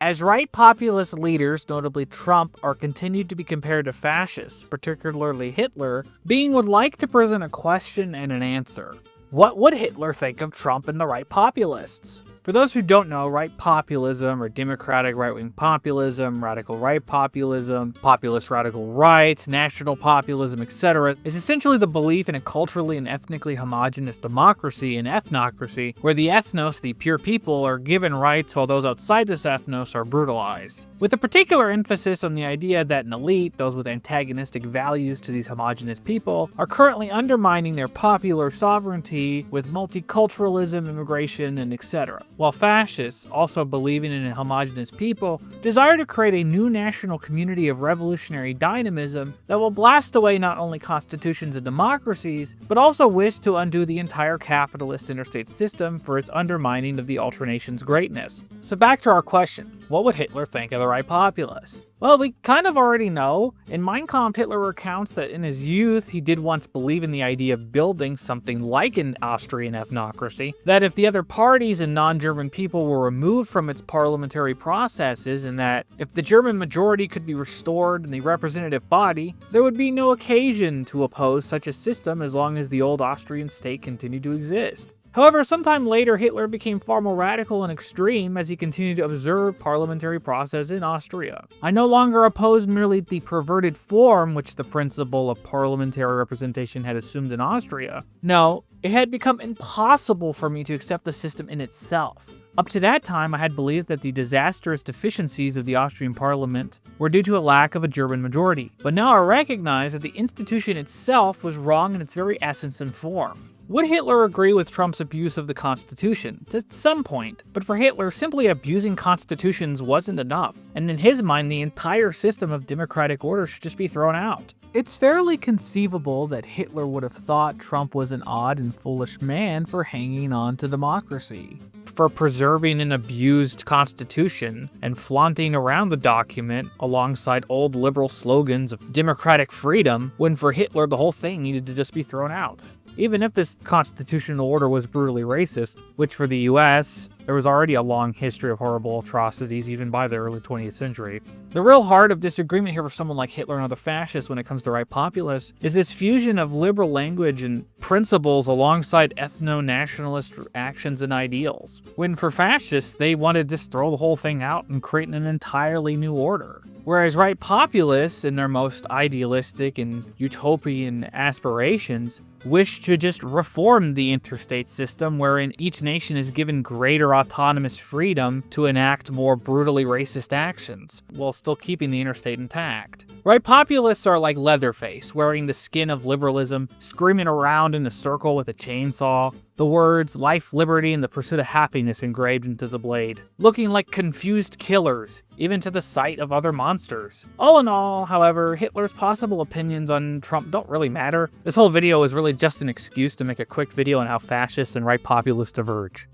As right populist leaders, notably Trump, are continued to be compared to fascists, particularly Hitler, Being would like to present a question and an answer. What would Hitler think of Trump and the right populists? For those who don't know, right populism, or democratic right-wing populism, radical right populism, populist radical right, national populism, etc., is essentially the belief in a culturally and ethnically homogenous democracy and ethnocracy, where the ethnos, the pure people, are given rights while those outside this ethnos are brutalized. With a particular emphasis on the idea that an elite, those with antagonistic values to these homogenous people, are currently undermining their popular sovereignty with multiculturalism, immigration, and etc. While fascists, also believing in a homogenous people, desire to create a new national community of revolutionary dynamism that will blast away not only constitutions and democracies, but also wish to undo the entire capitalist interstate system for its undermining of the ultranation's greatness. So back to our question. What would Hitler think of the right populace? Well, we kind of already know. In Mein Kampf, Hitler recounts that in his youth, he did once believe in the idea of building something like an Austrian ethnocracy, that if the other parties and non-German people were removed from its parliamentary processes, and that if the German majority could be restored in the representative body, there would be no occasion to oppose such a system as long as the old Austrian state continued to exist. However, sometime later, Hitler became far more radical and extreme as he continued to observe parliamentary process in Austria. I no longer opposed merely the perverted form which the principle of parliamentary representation had assumed in Austria. No, it had become impossible for me to accept the system in itself. Up to that time, I had believed that the disastrous deficiencies of the Austrian parliament were due to a lack of a German majority. But now I recognize that the institution itself was wrong in its very essence and form. Would Hitler agree with Trump's abuse of the Constitution? To some point. But for Hitler, simply abusing constitutions wasn't enough, and in his mind, the entire system of democratic order should just be thrown out. It's fairly conceivable that Hitler would have thought Trump was an odd and foolish man for hanging on to democracy, for preserving an abused constitution and flaunting around the document alongside old liberal slogans of democratic freedom, when for Hitler the whole thing needed to just be thrown out. Even if this constitutional order was brutally racist, which for the US, there was already a long history of horrible atrocities even by the early 20th century. The real heart of disagreement here for someone like Hitler and other fascists when it comes to right populists is this fusion of liberal language and principles alongside ethno-nationalist actions and ideals. When for fascists, they wanted to just throw the whole thing out and create an entirely new order. Whereas right populists, in their most idealistic and utopian aspirations, wish to just reform the interstate system wherein each nation is given greater autonomous freedom to enact more brutally racist actions, while still keeping the interstate intact. Right populists are like Leatherface, wearing the skin of liberalism, screaming around in a circle with a chainsaw, the words life, liberty, and the pursuit of happiness engraved into the blade, looking like confused killers, even to the sight of other monsters. All in all, however, Hitler's possible opinions on Trump don't really matter. This whole video is really just an excuse to make a quick video on how fascists and right populists diverge.